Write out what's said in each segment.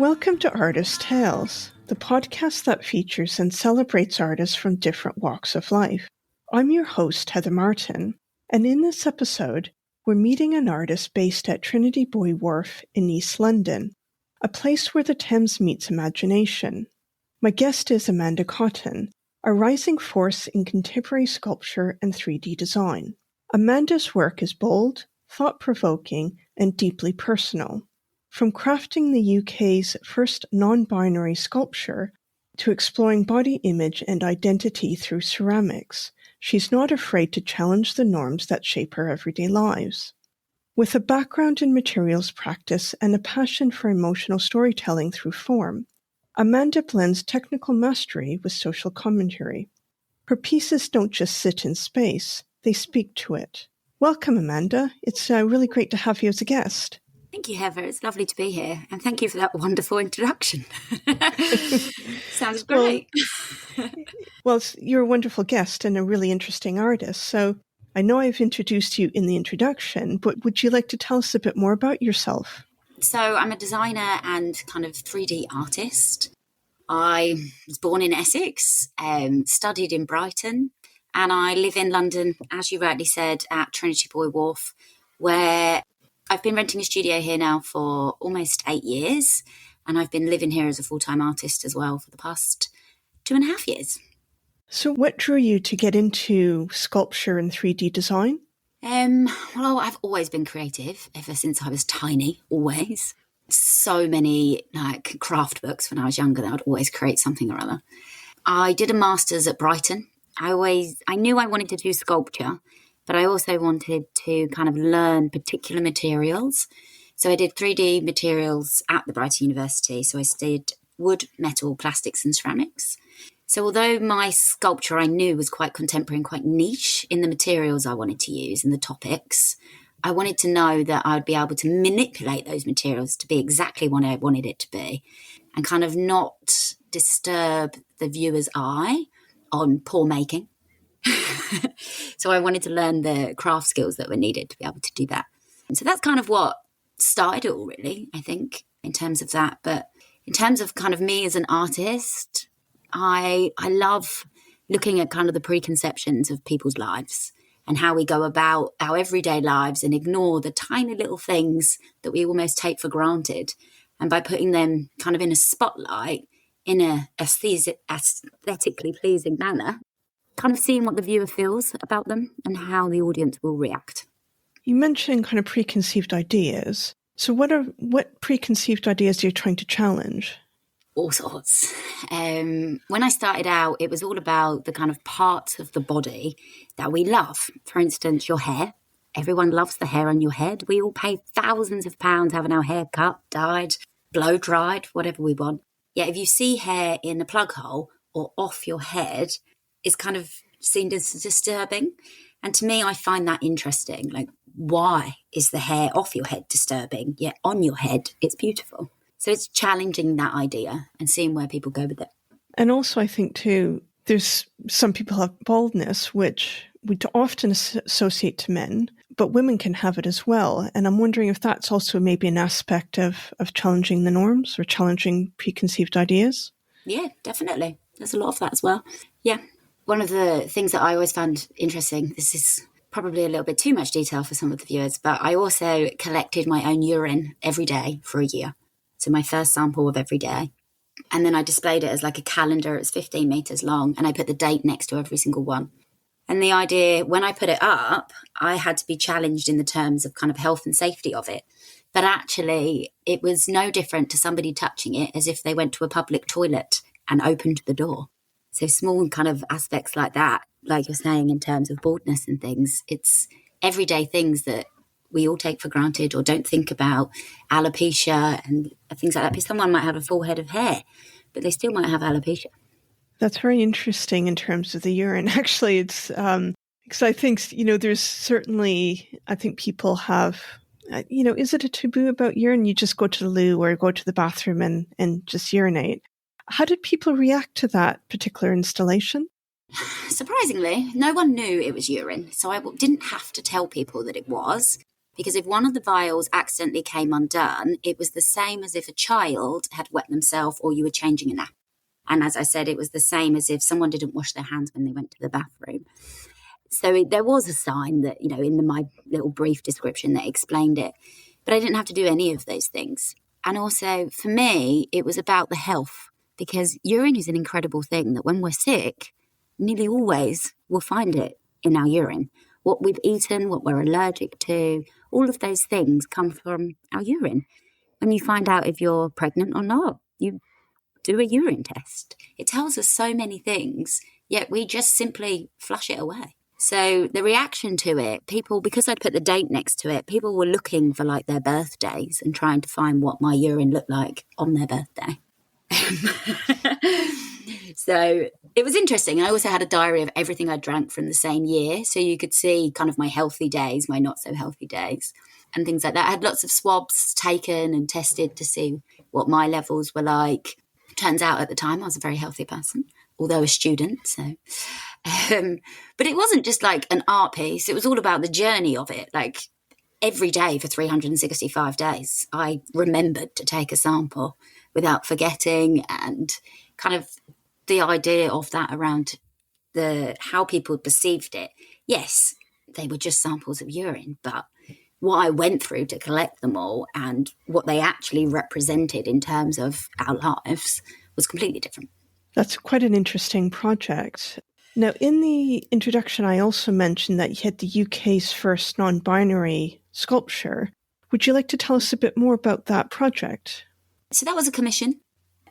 Welcome to Artist Tales, the podcast that features and celebrates artists from different walks of life. I'm your host, Heather Martin, and in this episode, we're meeting an artist based at Trinity Buoy Wharf in East London, a place where the Thames meets imagination. My guest is Amanda Cotton, a rising force in contemporary sculpture and 3D design. Amanda's work is bold, thought-provoking, and deeply personal. From crafting the UK's first non-binary sculpture to exploring body image and identity through ceramics, she's not afraid to challenge the norms that shape our everyday lives. With a background in materials practice and a passion for emotional storytelling through form, Amanda blends technical mastery with social commentary. Her pieces don't just sit in space, they speak to it. Welcome, Amanda. It's really great to have you as a guest. Thank you, Heather. It's lovely to be here. And thank you for that wonderful introduction. Sounds great. Well, you're a wonderful guest and a really interesting artist. So I know I've introduced you in the introduction, but would you like to tell us a bit more about yourself? So I'm a designer and kind of 3D artist. I was born in Essex, studied in Brighton, and I live in London, as you rightly said, at Trinity Buoy Wharf, where I've been renting a studio here now for almost 8 years, and I've been living here as a full-time artist as well for the past 2.5 years. So what drew you to get into sculpture and 3D design? Well, I've always been creative ever since I was tiny, always. So many craft books when I was younger that I'd always create something or other. I did a master's at Brighton. I knew I wanted to do sculpture, but I also wanted to kind of learn particular materials. So I did 3D materials at the Brighton University. So I studied wood, metal, plastics and ceramics. So although my sculpture I knew was quite contemporary and quite niche in the materials I wanted to use and the topics, I wanted to know that I would be able to manipulate those materials to be exactly what I wanted it to be and kind of not disturb the viewer's eye on poor making. So I wanted to learn the craft skills that were needed to be able to do that. And so that's kind of what started it all, really, I think, in terms of that. But in terms of kind of me as an artist, I love looking at kind of the preconceptions of people's lives and how we go about our everyday lives and ignore the tiny little things that we almost take for granted. And by putting them kind of in a spotlight in a aesthetically pleasing manner, kind of seeing what the viewer feels about them and how the audience will react. You mentioned kind of preconceived ideas. So what preconceived ideas are you trying to challenge? All sorts. When I started out, it was all about the kind of parts of the body that we love. For instance, your hair. Everyone loves the hair on your head. We all pay thousands of pounds having our hair cut, dyed, blow dried, whatever we want. Yet if you see hair in a plug hole or off your head, it's kind of seen as disturbing. And to me, I find that interesting. Like, why is the hair off your head disturbing, yet on your head, it's beautiful? So it's challenging that idea and seeing where people go with it. And also, I think, too, there's some people have baldness, which we often associate to men, but women can have it as well. And I'm wondering if that's also maybe an aspect of challenging the norms or challenging preconceived ideas. Yeah, definitely. There's a lot of that as well. Yeah. One of the things that I always found interesting, this is probably a little bit too much detail for some of the viewers, but I also collected my own urine every day for a year. So my first sample of every day. And then I displayed it as like a calendar. It's 15 meters long. And I put the date next to every single one. And the idea, when I put it up, I had to be challenged in the terms of kind of health and safety of it. But actually, it was no different to somebody touching it as if they went to a public toilet and opened the door. So small kind of aspects like that, like you're saying, in terms of baldness and things, it's everyday things that we all take for granted or don't think about, alopecia and things like that. Because someone might have a full head of hair, but they still might have alopecia. That's very interesting in terms of the urine. Actually, it's because I think, there's certainly, I think people have, is it a taboo about urine? You just go to the loo or go to the bathroom and just urinate. How did people react to that particular installation? Surprisingly, no one knew it was urine, so I didn't have to tell people that it was. Because if one of the vials accidentally came undone, it was the same as if a child had wet themselves or you were changing a nap. And as I said, it was the same as if someone didn't wash their hands when they went to the bathroom. So there was a sign that, in my little brief description that explained it. But I didn't have to do any of those things. And also, for me, it was about the health, because urine is an incredible thing that when we're sick, nearly always we'll find it in our urine. What we've eaten, what we're allergic to, all of those things come from our urine. When you find out if you're pregnant or not, you do a urine test. It tells us so many things, yet we just simply flush it away. So the reaction to it, people, because I'd put the date next to it, people were looking for like their birthdays and trying to find what my urine looked like on their birthday. So it was interesting. I also had a diary of everything I drank from the same year. So you could see kind of my healthy days, my not so healthy days and things like that. I had lots of swabs taken and tested to see what my levels were like. Turns out at the time I was a very healthy person, although a student. So, but it wasn't just like an art piece. It was all about the journey of it. Like every day for 365 days, I remembered to take a sample without forgetting, and kind of the idea of that around how people perceived it. Yes, they were just samples of urine, but what I went through to collect them all and what they actually represented in terms of our lives was completely different. That's quite an interesting project. Now, in the introduction, I also mentioned that you had the UK's first non-binary sculpture. Would you like to tell us a bit more about that project? So that was a commission.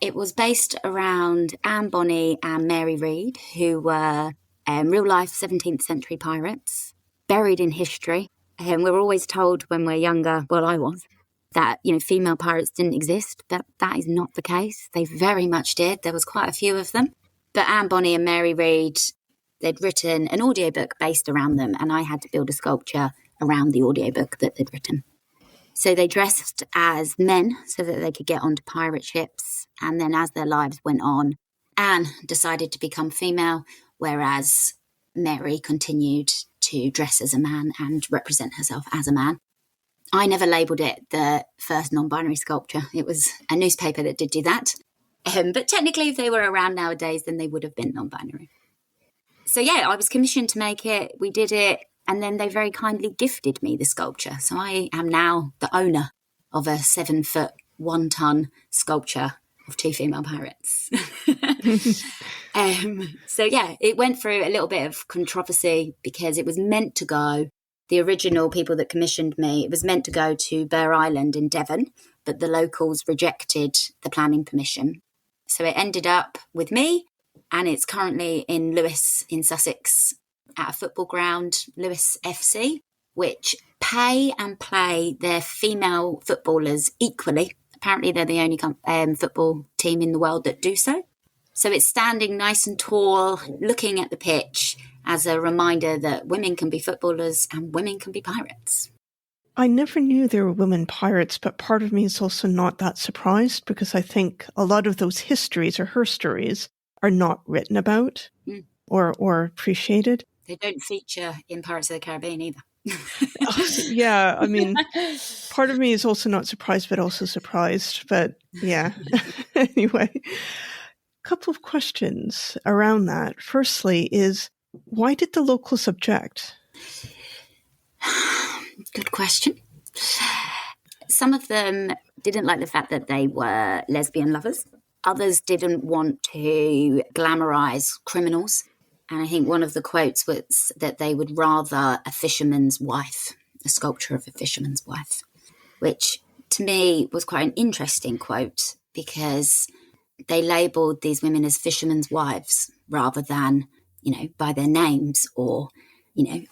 It was based around Anne Bonny and Mary Read, who were real-life 17th century pirates, buried in history. And we were always told when we're younger, well, I was, that, female pirates didn't exist, but that is not the case. They very much did. There was quite a few of them. But Anne Bonny and Mary Read, they'd written an audiobook based around them, and I had to build a sculpture around the audiobook that they'd written. So they dressed as men so that they could get onto pirate ships. And then as their lives went on, Anne decided to become female, whereas Mary continued to dress as a man and represent herself as a man. I never labelled it the first non-binary sculpture. It was a newspaper that did do that. But technically, if they were around nowadays, then they would have been non-binary. So yeah, I was commissioned to make it. We did it. And then they very kindly gifted me the sculpture. So I am now the owner of a 7-foot, 1-ton sculpture of 2 female pirates. So yeah, it went through a little bit of controversy because it was meant to go, the original people that commissioned me, it was meant to go to Burr Island in Devon, but the locals rejected the planning permission. So it ended up with me, and it's currently in Lewes in Sussex at a football ground, Lewes FC, which pay and play their female footballers equally. Apparently they're the only football team in the world that do so. So it's standing nice and tall, looking at the pitch as a reminder that women can be footballers and women can be pirates. I never knew there were women pirates, but part of me is also not that surprised because I think a lot of those histories or her stories are not written about or appreciated. They don't feature in Pirates of the Caribbean either. Yeah, I mean, part of me is also not surprised, but also surprised. But yeah, anyway, a couple of questions around that. Firstly is, why did the locals object? Good question. Some of them didn't like the fact that they were lesbian lovers. Others didn't want to glamorize criminals. And I think one of the quotes was that they would rather a fisherman's wife, a sculpture of a fisherman's wife, which to me was quite an interesting quote because they labelled these women as fishermen's wives rather than, by their names or,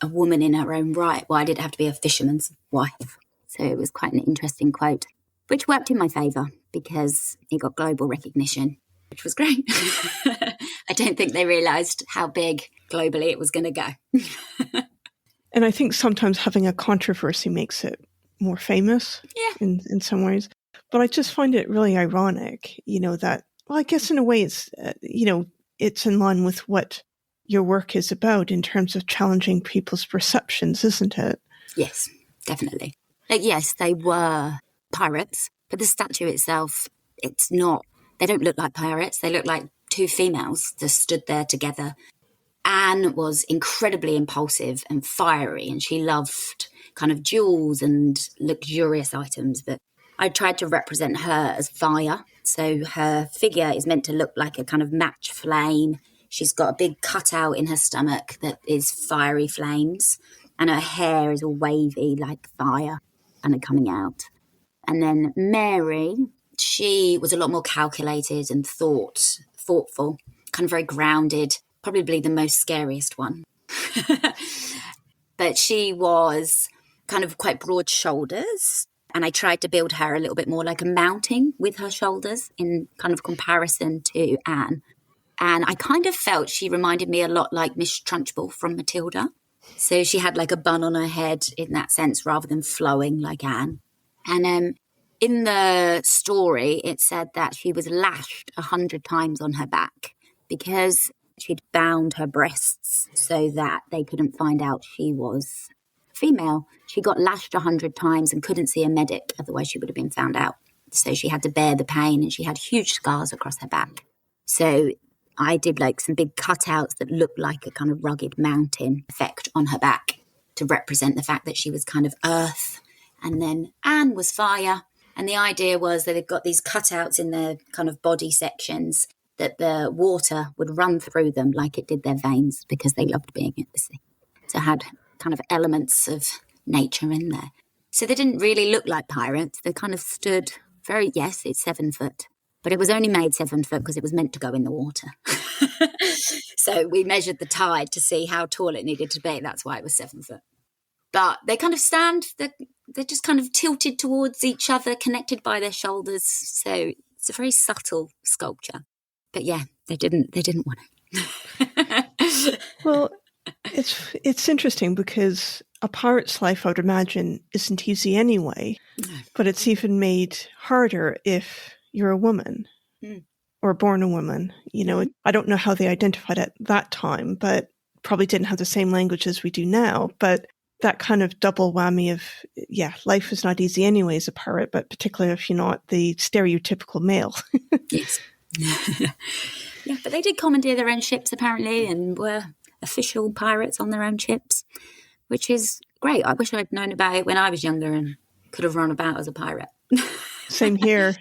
a woman in her own right. Why did it have to be a fisherman's wife? So it was quite an interesting quote, which worked in my favour because it got global recognition, which was great. I don't think they realised how big globally it was going to go. And I think sometimes having a controversy makes it more famous in some ways. But I just find it really ironic, that, well, I guess in a way it's, it's in line with what your work is about in terms of challenging people's perceptions, isn't it? Yes, definitely. Like, yes, they were pirates, but the statue itself, it's not, they don't look like pirates. They look like two females that stood there together. Anne was incredibly impulsive and fiery, and she loved kind of jewels and luxurious items, but I tried to represent her as fire. So her figure is meant to look like a kind of match flame. She's got a big cutout in her stomach that is fiery flames, and her hair is all wavy like fire kind of coming out. And then Mary, she was a lot more calculated and thoughtful, kind of very grounded, probably the most scariest one. But she was kind of quite broad shoulders, and I tried to build her a little bit more like a mounting with her shoulders in kind of comparison to Anne. And I kind of felt she reminded me a lot like Miss Trunchbull from Matilda. So she had like a bun on her head in that sense rather than flowing like Anne. And in the story, it said that she was lashed 100 times on her back because she'd bound her breasts so that they couldn't find out she was female. She got lashed 100 times and couldn't see a medic, otherwise she would have been found out. So she had to bear the pain, and she had huge scars across her back. So I did like some big cutouts that looked like a kind of rugged mountain effect on her back to represent the fact that she was kind of earth. And then Anne was fire. And the idea was that they've got these cutouts in their kind of body sections that the water would run through them like it did their veins because they loved being at the sea. So it had kind of elements of nature in there. So they didn't really look like pirates. They kind of stood very, yes, it's 7 foot. But it was only made 7 foot because it was meant to go in the water. So we measured the tide to see how tall it needed to be. That's why it was 7 foot. But they kind of they're just kind of tilted towards each other, connected by their shoulders. So it's a very subtle sculpture. But yeah, they didn't want it. Well, it's interesting because a pirate's life, I would imagine, isn't easy anyway. No. But it's even made harder if you're a woman or born a woman. You know, I don't know how they identified at that time, but probably didn't have the same language as we do now. But that kind of double whammy of, yeah, life is not easy anyway as a pirate, but particularly if you're not the stereotypical male. Yes. Yeah, but they did commandeer their own ships apparently and were official pirates on their own ships, which is great. I wish I'd known about it when I was younger and could have run about as a pirate. Same here.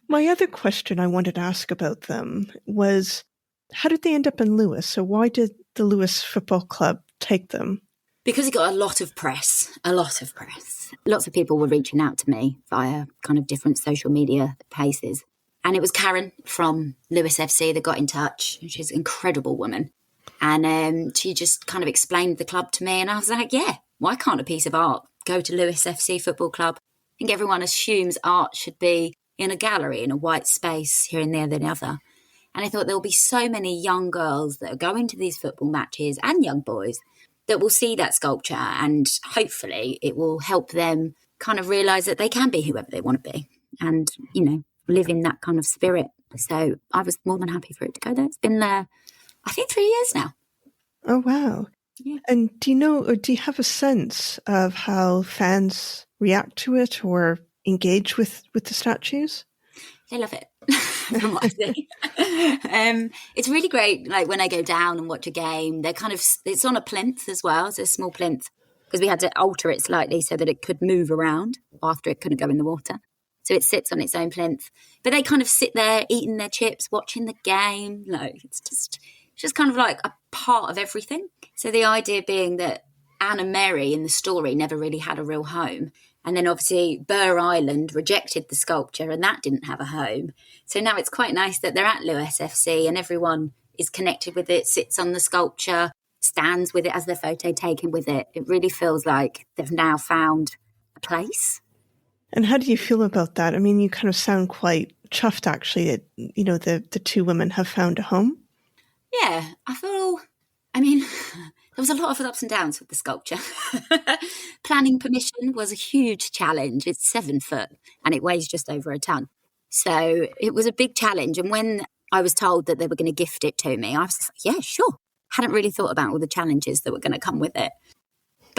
My other question I wanted to ask about them was, how did they end up in Lewes? So why did the Lewes Football Club take them? Because it got a lot of press. Lots of people were reaching out to me via kind of different social media places. And it was Karen from Lewes FC that got in touch. She's an incredible woman. And she just kind of explained the club to me. And I was like, yeah, why can't a piece of art go to Lewes FC Football Club? I think everyone assumes art should be in a gallery, in a white space here and there than other. And I thought there'll be so many young girls that are going to these football matches and young boys that will see that sculpture, and hopefully it will help them kind of realise that they can be whoever they want to be and, you know, live in that kind of spirit. So I was more than happy for it to go there. It's been there, I think, 3 years now. Oh, wow. Yeah. And do you know, or do you have a sense of how fans react to it or engage with the statues? They love it, from what I see. It's really great, like when I go down and watch a game, it's on a plinth as well, so a small plinth, because we had to alter it slightly so that it could move around after it couldn't go in the water. So it sits on its own plinth. But they kind of sit there eating their chips, watching the game. No, it's just kind of like a part of everything. So the idea being that Anne and Mary in the story never really had a real home. And then obviously Burr Island rejected the sculpture and that didn't have a home. So now it's quite nice that they're at Lewes FC and everyone is connected with it, sits on the sculpture, stands with it as their photo taken with it. It really feels like they've now found a place. And how do you feel about that? I mean, you kind of sound quite chuffed, actually, that, you know, the two women have found a home. Yeah, there was a lot of ups and downs with the sculpture. Planning permission was a huge challenge. It's 7 foot and it weighs just over a ton. So it was a big challenge. And when I was told that they were going to gift it to me, I was just like, yeah, sure. Hadn't really thought about all the challenges that were going to come with it.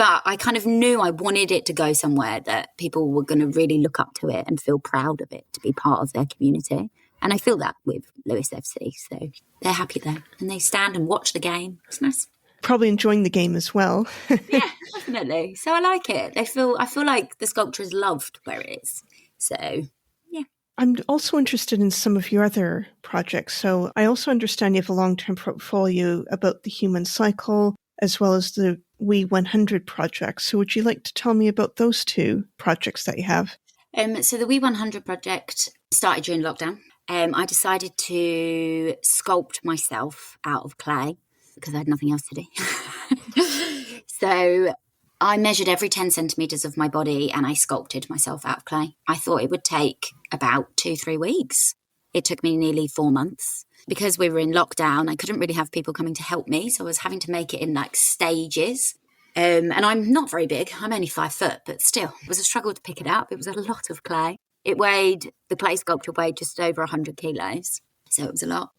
But I kind of knew I wanted it to go somewhere that people were going to really look up to it and feel proud of it, to be part of their community. And I feel that with Lewes FC. So they're happy there. And they stand and watch the game. It's nice. Probably enjoying the game as well. Yeah, definitely. So I like it. I feel like the sculpture is loved where it is. So, yeah. I'm also interested in some of your other projects. So I also understand you have a long-term portfolio about the human cycle, as well as the We 100 project. So would you like to tell me about those two projects that you have? So the We 100 project started during lockdown. I decided to sculpt myself out of clay because I had nothing else to do. So I measured every 10 centimetres of my body and I sculpted myself out of clay. I thought it would take about 2-3 weeks. It took me nearly 4 months. Because we were in lockdown, I couldn't really have people coming to help me. So I was having to make it in like stages. And I'm not very big. I'm only 5 foot, but still, it was a struggle to pick it up. It was a lot of clay. The clay sculpture weighed just over 100 kilos. So it was a lot.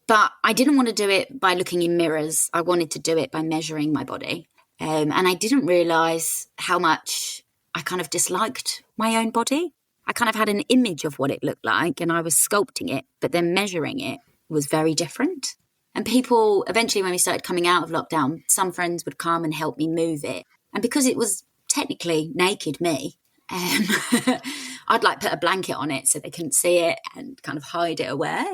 But I didn't want to do it by looking in mirrors. I wanted to do it by measuring my body. And I didn't realise how much I kind of disliked my own body. I kind of had an image of what it looked like and I was sculpting it, but then measuring it was very different. And people, eventually when we started coming out of lockdown, some friends would come and help me move it. And because it was technically naked me, I'd like put a blanket on it so they couldn't see it and kind of hide it away.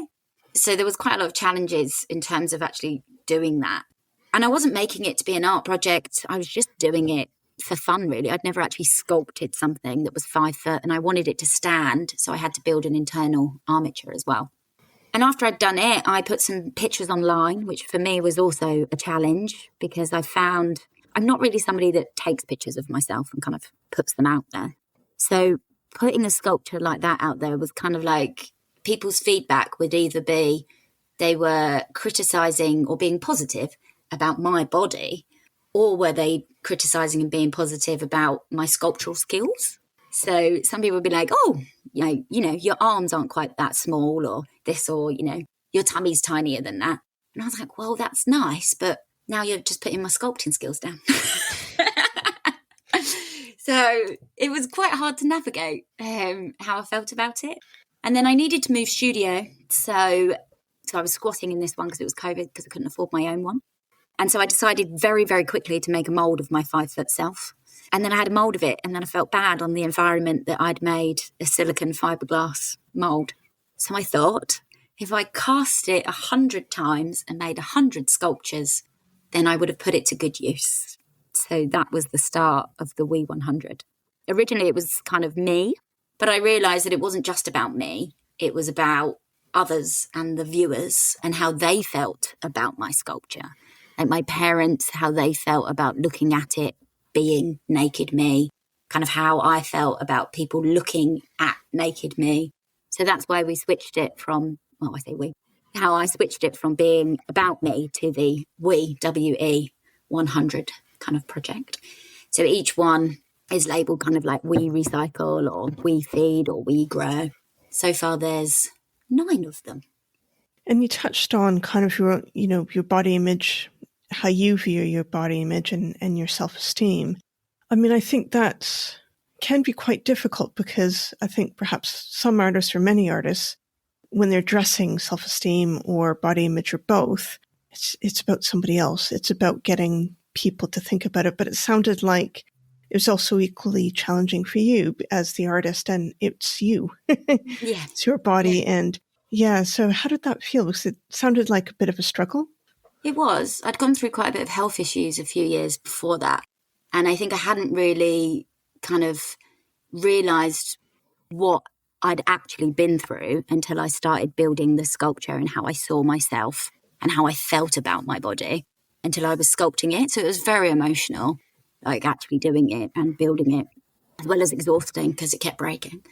So there was quite a lot of challenges in terms of actually doing that. And I wasn't making it to be an art project. I was just doing it for fun, really. I'd never actually sculpted something that was 5 foot and I wanted it to stand. So I had to build an internal armature as well. And after I'd done it, I put some pictures online, which for me was also a challenge because I found I'm not really somebody that takes pictures of myself and kind of puts them out there. So putting a sculpture like that out there was kind of like people's feedback would either be they were criticising or being positive about my body, or were they criticising and being positive about my sculptural skills? So some people would be like, oh, you know, your arms aren't quite that small or this, or, you know, your tummy's tinier than that. And I was like, well, that's nice, but now you're just putting my sculpting skills down. So it was quite hard to navigate how I felt about it. And then I needed to move studio. So I was squatting in this one because it was COVID, because I couldn't afford my own one. And so I decided very, very quickly to make a mould of my 5 foot self. And then I had a mould of it. And then I felt bad on the environment that I'd made a silicone fiberglass mould. So I thought, if I cast it 100 times and made 100 sculptures, then I would have put it to good use. So that was the start of the We 100. Originally, it was kind of me, but I realised that it wasn't just about me. It was about others and the viewers and how they felt about my sculpture. Like my parents, how they felt about looking at it, being naked me, kind of how I felt about people looking at naked me. So that's why we switched it from, well, I say we, how I switched it from being about me to the We, W-E, 100 kind of project. So each one is labelled kind of like We Recycle or We Feed or We Grow. So far there's 9 of them. And you touched on kind of your, you know, your body image, how you view your body image and your self-esteem. I mean, I think that can be quite difficult because I think perhaps some artists or many artists, when they're addressing self-esteem or body image or both, it's about somebody else. It's about getting people to think about it. But it sounded like it was also equally challenging for you as the artist, and it's you. Yeah. It's your body. Yeah. And yeah, so how did that feel? Because it sounded like a bit of a struggle. It was. I'd gone through quite a bit of health issues a few years before that. And I think I hadn't really kind of realised what I'd actually been through until I started building the sculpture and how I saw myself and how I felt about my body until I was sculpting it. So it was very emotional, like actually doing it and building it, as well as exhausting because it kept breaking.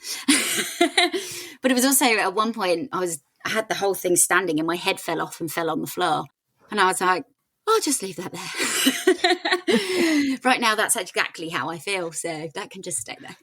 But it was also at one point I had the whole thing standing and my head fell off and fell on the floor. And I was like, I'll just leave that there. Right now, that's exactly how I feel. So that can just stay there.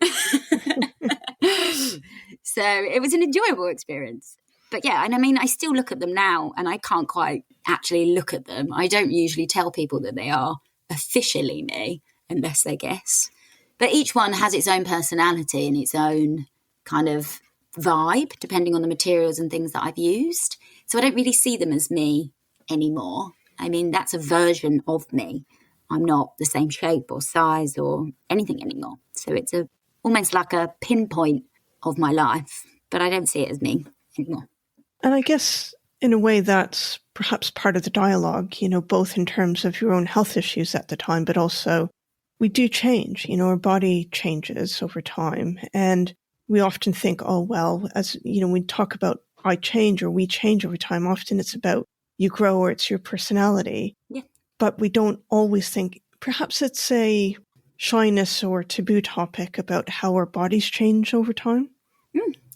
So it was an enjoyable experience. But yeah, and I mean, I still look at them now and I can't quite actually look at them. I don't usually tell people that they are officially me unless they guess. But each one has its own personality and its own kind of vibe, depending on the materials and things that I've used. So I don't really see them as me anymore. I mean, that's a version of me. I'm not the same shape or size or anything anymore. So it's almost like a pinpoint of my life, but I don't see it as me anymore. And I guess in a way that's perhaps part of the dialogue, both in terms of your own health issues at the time, but also we do change, our body changes over time. And we often think, oh, well, as, we talk about I change or we change over time, often it's about you grow or it's your personality. Yeah. But we don't always think, perhaps it's a shyness or taboo topic about how our bodies change over time.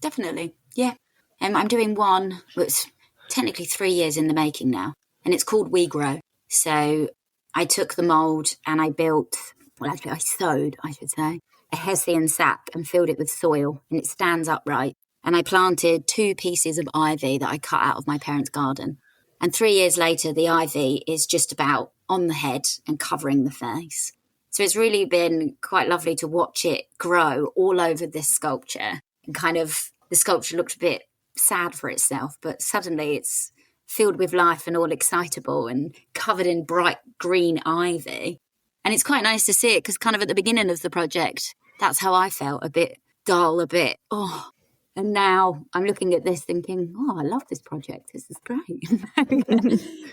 Definitely. Yeah. I'm doing one that's technically 3 years in the making now, and it's called We Grow. So I took the mould and I built, well, actually I sewed, I should say, a hessian sack and filled it with soil, and it stands upright. And I planted 2 pieces of ivy that I cut out of my parents' garden. And 3 years later, the ivy is just about on the head and covering the face. So it's really been quite lovely to watch it grow all over this sculpture. And kind of, the sculpture looked a bit sad for itself, but suddenly it's filled with life and all excitable and covered in bright green ivy. And it's quite nice to see it because kind of at the beginning of the project, that's how I felt, a bit dull, a bit, oh. And now I'm looking at this thinking, oh, I love this project. This is great.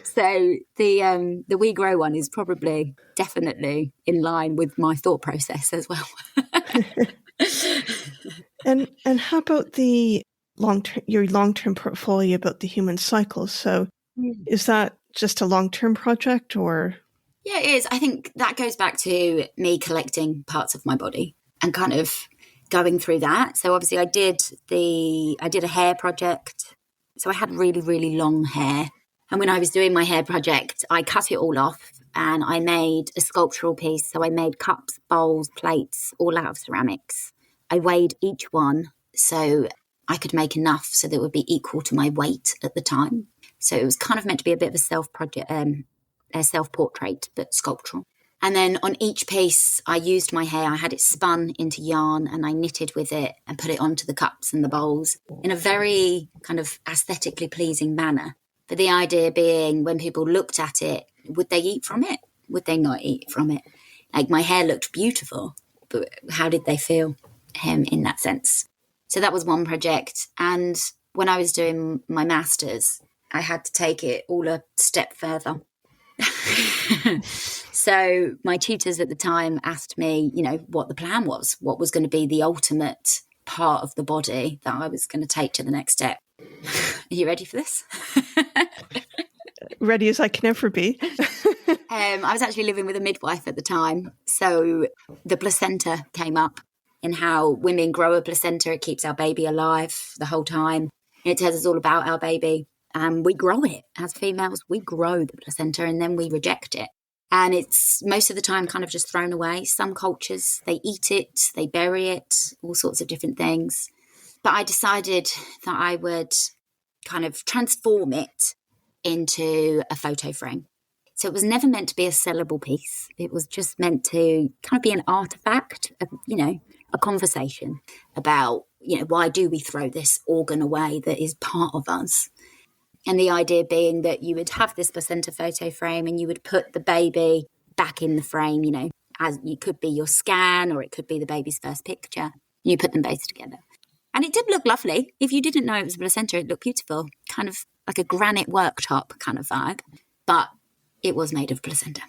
So the We Grow one is probably definitely in line with my thought process as well. And how about your long-term portfolio about the human cycle? So is that just a long-term project or? Yeah, it is. I think that goes back to me collecting parts of my body and kind of going through that. So obviously I did a hair project. So I had really, really long hair. And when I was doing my hair project, I cut it all off and I made a sculptural piece. So I made cups, bowls, plates, all out of ceramics. I weighed each one so I could make enough so that it would be equal to my weight at the time. So it was kind of meant to be a bit of a self-portrait, but sculptural. And then on each piece, I used my hair. I had it spun into yarn and I knitted with it and put it onto the cups and the bowls in a very kind of aesthetically pleasing manner. But the idea being when people looked at it, would they eat from it? Would they not eat from it? Like my hair looked beautiful, but how did they feel in that sense? So that was one project. And when I was doing my master's, I had to take it all a step further. So my tutors at the time asked me, what the plan was, what was going to be the ultimate part of the body that I was going to take to the next step. Are you ready for this? Ready as I can ever be. I was actually living with a midwife at the time. So the placenta came up and how women grow a placenta. It keeps our baby alive the whole time. And it tells us all about our baby. And we grow it. As females, we grow the placenta and then we reject it. And it's most of the time kind of just thrown away. Some cultures, they eat it, they bury it, all sorts of different things. But I decided that I would kind of transform it into a photo frame. So it was never meant to be a sellable piece. It was just meant to kind of be an artifact, a conversation about, why do we throw this organ away that is part of us? And the idea being that you would have this placenta photo frame and you would put the baby back in the frame, as it could be your scan or it could be the baby's first picture. You put them both together. And it did look lovely. If you didn't know it was a placenta, it looked beautiful, kind of like a granite worktop kind of vibe. But it was made of placenta.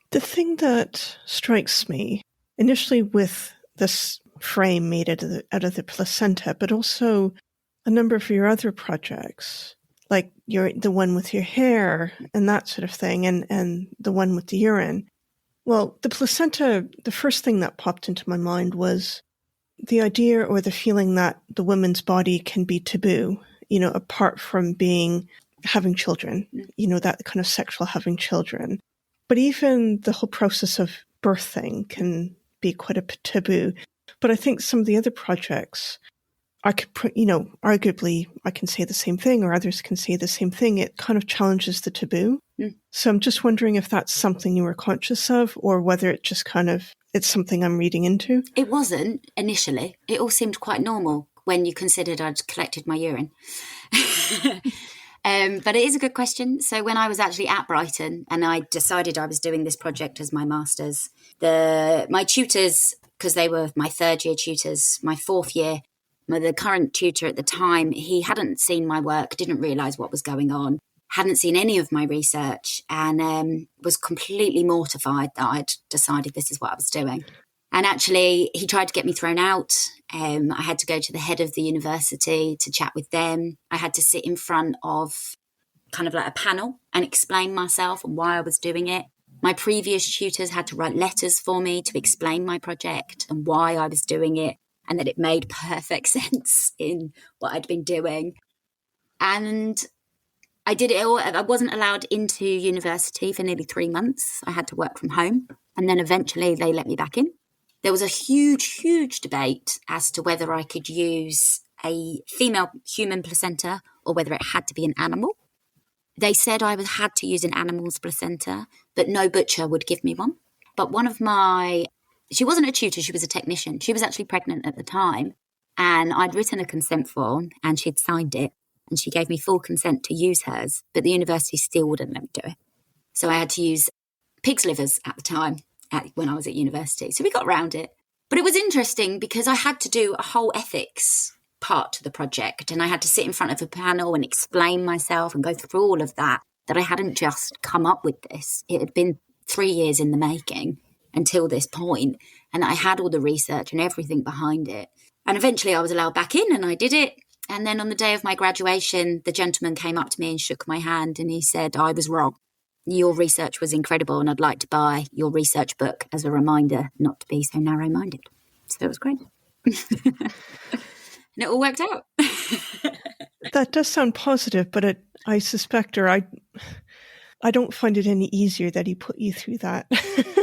The thing that strikes me initially with this frame made out of the placenta, but also a number of your other projects, like the one with your hair and that sort of thing, and the one with the urine. Well, the placenta, the first thing that popped into my mind was the idea or the feeling that the woman's body can be taboo, apart from having children, that kind of sexual having children. But even the whole process of birthing can be quite a taboo. But I think some of the other projects I could put, arguably I can say the same thing or others can say the same thing. It kind of challenges the taboo. Mm. So I'm just wondering if that's something you were conscious of or whether it just it's something I'm reading into. It wasn't initially. It all seemed quite normal when you considered I'd collected my urine. But it is a good question. So when I was actually at Brighton and I decided I was doing this project as my master's, my tutors, because they were my third year tutors, my fourth year, the current tutor at the time, he hadn't seen my work, didn't realise what was going on, hadn't seen any of my research, and was completely mortified that I'd decided this is what I was doing. And actually, he tried to get me thrown out. I had to go to the head of the university to chat with them. I had to sit in front of kind of like a panel and explain myself and why I was doing it. My previous tutors had to write letters for me to explain my project and why I was doing it, and that it made perfect sense in what I'd been doing. And I did it all. I wasn't allowed into university for nearly 3 months. I had to work from home. And then eventually they let me back in. There was a huge, huge debate as to whether I could use a female human placenta or whether it had to be an animal. They said I had to use an animal's placenta, but no butcher would give me one. But she wasn't a tutor, she was a technician. She was actually pregnant at the time. And I'd written a consent form and she'd signed it. And she gave me full consent to use hers, but the university still wouldn't let me do it. So I had to use pig's livers at the time when I was at university. So we got around it. But it was interesting because I had to do a whole ethics part to the project, and I had to sit in front of a panel and explain myself and go through all of that I hadn't just come up with this. It had been 3 years in the making until this point, and I had all the research and everything behind it. And eventually I was allowed back in and I did it. And then on the day of my graduation, the gentleman came up to me and shook my hand and he said, I was wrong. Your research was incredible and I'd like to buy your research book as a reminder not to be so narrow-minded. So it was great. And it all worked out. That does sound positive, but I suspect, or I don't find it any easier that he put you through that.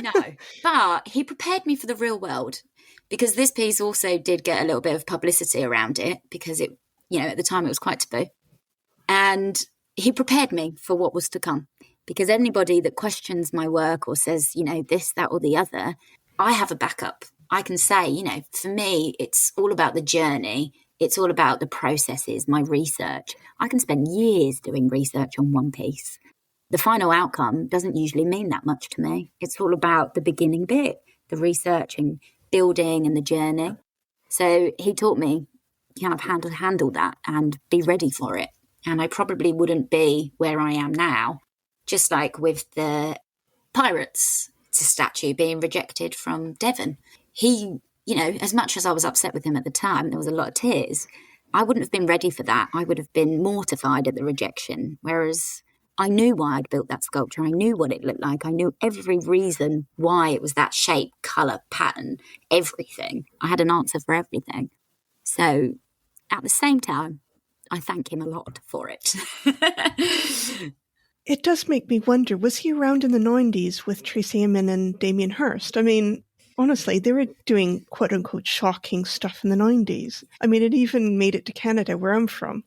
No, but he prepared me for the real world, because this piece also did get a little bit of publicity around it because it, at the time it was quite taboo. And he prepared me for what was to come, because anybody that questions my work or says, this, that, or the other, I have a backup. I can say, for me, it's all about the journey. It's all about the processes, my research. I can spend years doing research on one piece. The final outcome doesn't usually mean that much to me. It's all about the beginning bit, the research and building and the journey. So he taught me kind of how to handle that and be ready for it. And I probably wouldn't be where I am now, just like with the Pirates statue being rejected from Devon. He, as much as I was upset with him at the time, there was a lot of tears. I wouldn't have been ready for that. I would have been mortified at the rejection, whereas I knew why I'd built that sculpture. I knew what it looked like. I knew every reason why it was that shape, colour, pattern, everything. I had an answer for everything. So at the same time, I thank him a lot for it. It does make me wonder, was he around in the 90s with Tracy Emin and Damien Hirst? I mean, honestly, they were doing quote-unquote shocking stuff in the 90s. I mean, it even made it to Canada, where I'm from.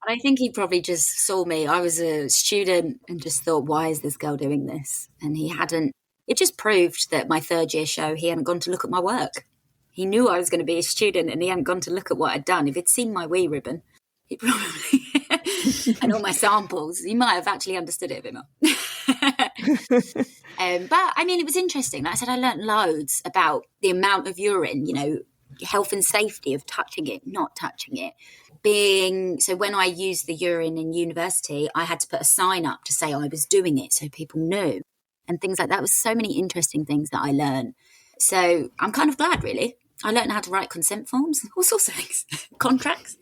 I think he probably just saw me. I was a student and just thought, why is this girl doing this? And it just proved that my third year show, he hadn't gone to look at my work. He knew I was going to be a student and he hadn't gone to look at what I'd done. If he'd seen my wee ribbon, he probably, and all my samples, he might have actually understood it a bit more. But I mean, it was interesting. Like I said, I learned loads about the amount of urine, health and safety of touching it, not touching it. So when I used the urine in university, I had to put a sign up to say I was doing it so people knew, and things like that. There was so many interesting things that I learned. So I'm kind of glad, really. I learned how to write consent forms, all sorts of things, contracts.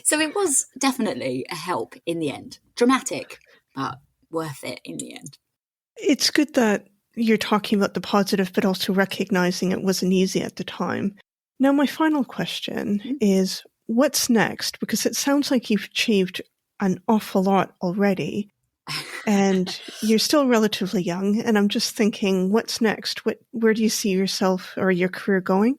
So it was definitely a help in the end. Dramatic, but worth it in the end. It's good that you're talking about the positive, but also recognizing it wasn't easy at the time. Now, my final question is, what's next? Because it sounds like you've achieved an awful lot already, and you're still relatively young. And I'm just thinking, what's next? Where do you see yourself or your career going?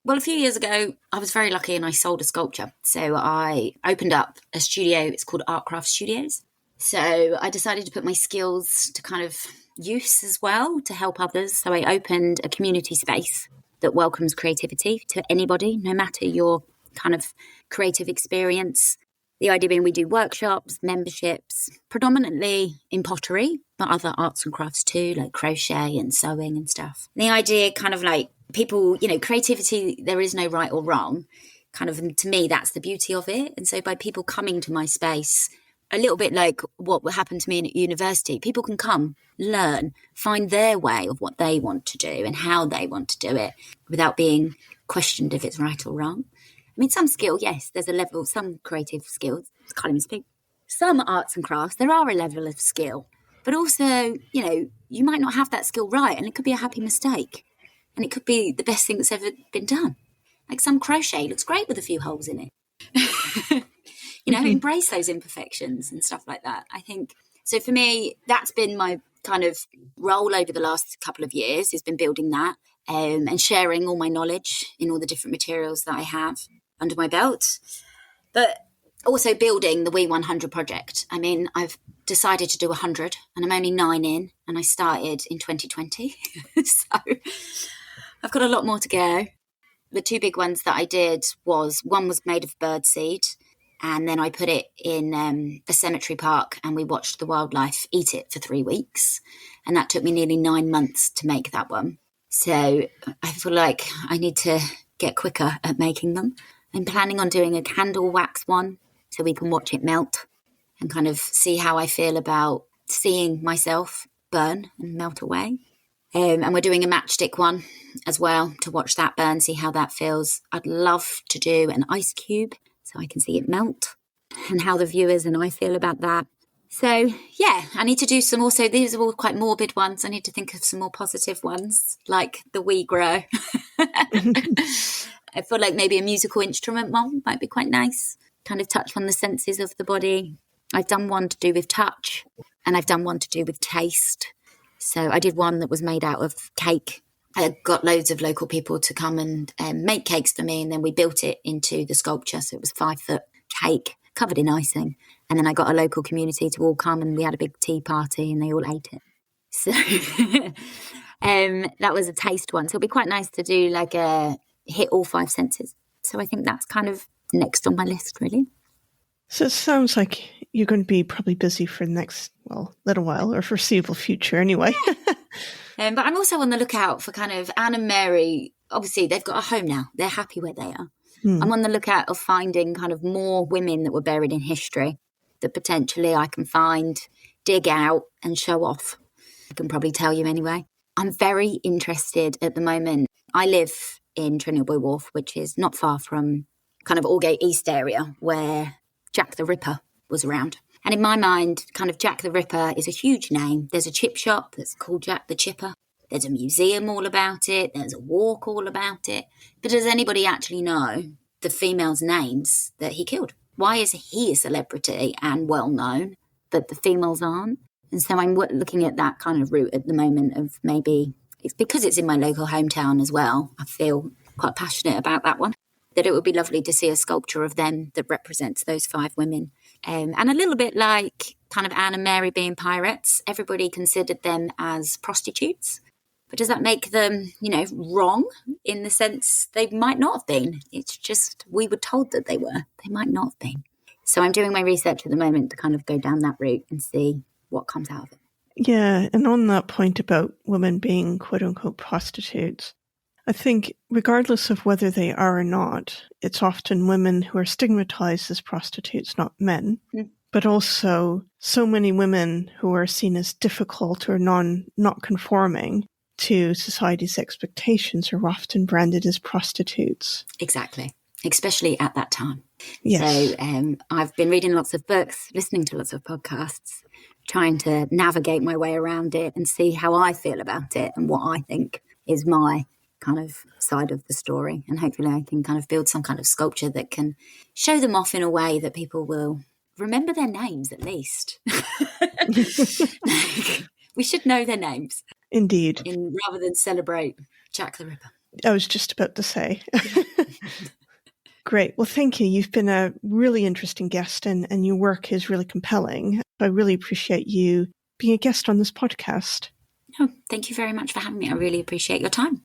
Well, a few years ago, I was very lucky and I sold a sculpture. So I opened up a studio. It's called Artcraft Studios. So I decided to put my skills to kind of use as well to help others. So I opened a community space that welcomes creativity to anybody, no matter your kind of creative experience. The idea being we do workshops, memberships, predominantly in pottery, but other arts and crafts too, like crochet and sewing and stuff. The idea kind of like people, creativity, there is no right or wrong. Kind of, to me, that's the beauty of it. And so by people coming to my space, a little bit like what happened to me at university, people can come, learn, find their way of what they want to do and how they want to do it without being questioned if it's right or wrong. I mean, some skill, yes, there's a level, some creative skills, can't even speak. Some arts and crafts, there are a level of skill. But also, you might not have that skill right, and it could be a happy mistake. And it could be the best thing that's ever been done. Like some crochet looks great with a few holes in it. Embrace those imperfections and stuff like that. I think, so for me, that's been my kind of role over the last couple of years, has been building that and sharing all my knowledge in all the different materials that I have under my belt. But also building the We100 project. I mean, I've decided to do 100 and I'm only 9 in, and I started in 2020. So I've got a lot more to go. The 2 big ones that I did one was made of birdseed, and then I put it in a cemetery park and we watched the wildlife eat it for 3 weeks. And that took me nearly 9 months to make that one. So I feel like I need to get quicker at making them. I'm planning on doing a candle wax one so we can watch it melt and kind of see how I feel about seeing myself burn and melt away. And we're doing a matchstick one as well to watch that burn, see how that feels. I'd love to do an ice cube so I can see it melt and how the viewers and I feel about that. So, yeah, I need to do some also, these are all quite morbid ones. I need to think of some more positive ones, like the We Grow. I feel like maybe a musical instrument one might be quite nice. Kind of touch on the senses of the body. I've done one to do with touch and I've done one to do with taste. So I did one that was made out of cake. I got loads of local people to come and make cakes for me, and then we built it into the sculpture. So it was 5-foot cake covered in icing. And then I got a local community to all come and we had a big tea party and they all ate it. So that was a taste one. So it'd be quite nice to do like a hit all 5 senses. So I think that's kind of next on my list, really. So it sounds like you're going to be probably busy for the next, little while or foreseeable future anyway. But I'm also on the lookout for kind of Anne and Mary. Obviously, they've got a home now. They're happy where they are. I'm on the lookout of finding kind of more women that were buried in history that potentially I can find, dig out and show off. I can probably tell you anyway. I'm very interested at the moment. I live in Trinity Buoy Wharf, which is not far from kind of Aldgate East area where Jack the Ripper was around. And in my mind, kind of Jack the Ripper is a huge name. There's a chip shop that's called Jack the Chipper. There's a museum all about it. There's a walk all about it. But does anybody actually know the females' names that he killed? Why is he a celebrity and well known, but the females aren't? And so I'm looking at that kind of route at the moment of maybe, it's because it's in my local hometown as well. I feel quite passionate about that one, that it would be lovely to see a sculpture of them that represents those 5 women. And a little bit like kind of Anne and Mary being pirates, everybody considered them as prostitutes. But does that make them, wrong in the sense they might not have been? It's just we were told that they were. They might not have been. So I'm doing my research at the moment to kind of go down that route and see what comes out of it. Yeah, and on that point about women being quote-unquote prostitutes, I think regardless of whether they are or not, it's often women who are stigmatized as prostitutes, not men. But also so many women who are seen as difficult or not conforming to society's expectations are often branded as prostitutes. Exactly, especially at that time. Yes. So I've been reading lots of books, listening to lots of podcasts, trying to navigate my way around it and see how I feel about it and what I think is my kind of side of the story. And hopefully I can kind of build some kind of sculpture that can show them off in a way that people will remember their names at least. We should know their names. Indeed. Rather than celebrate Jack the Ripper. I was just about to say. Great. Well, thank you. You've been a really interesting guest, and your work is really compelling. I really appreciate you being a guest on this podcast. Oh, thank you very much for having me. I really appreciate your time.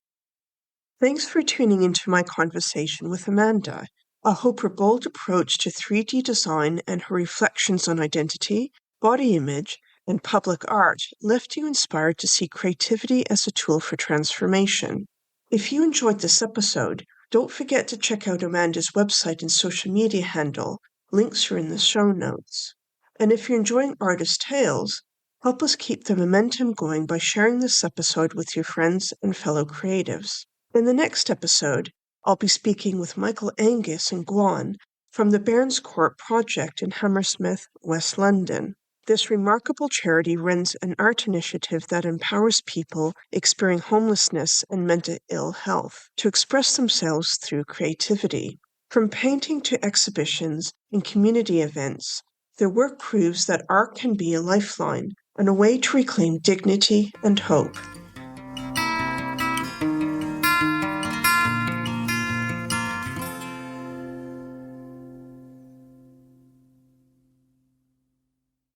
Thanks for tuning into my conversation with Amanda. I hope her bold approach to 3D design and her reflections on identity, body image, and public art left you inspired to see creativity as a tool for transformation. If you enjoyed this episode, don't forget to check out Amanda's website and social media handle. Links are in the show notes. And if you're enjoying Artist Tales, help us keep the momentum going by sharing this episode with your friends and fellow creatives. In the next episode, I'll be speaking with Michael Angus and Guan from the Bairns Court Project in Hammersmith, West London. This remarkable charity runs an art initiative that empowers people experiencing homelessness and mental ill health to express themselves through creativity. From painting to exhibitions and community events, their work proves that art can be a lifeline and a way to reclaim dignity and hope.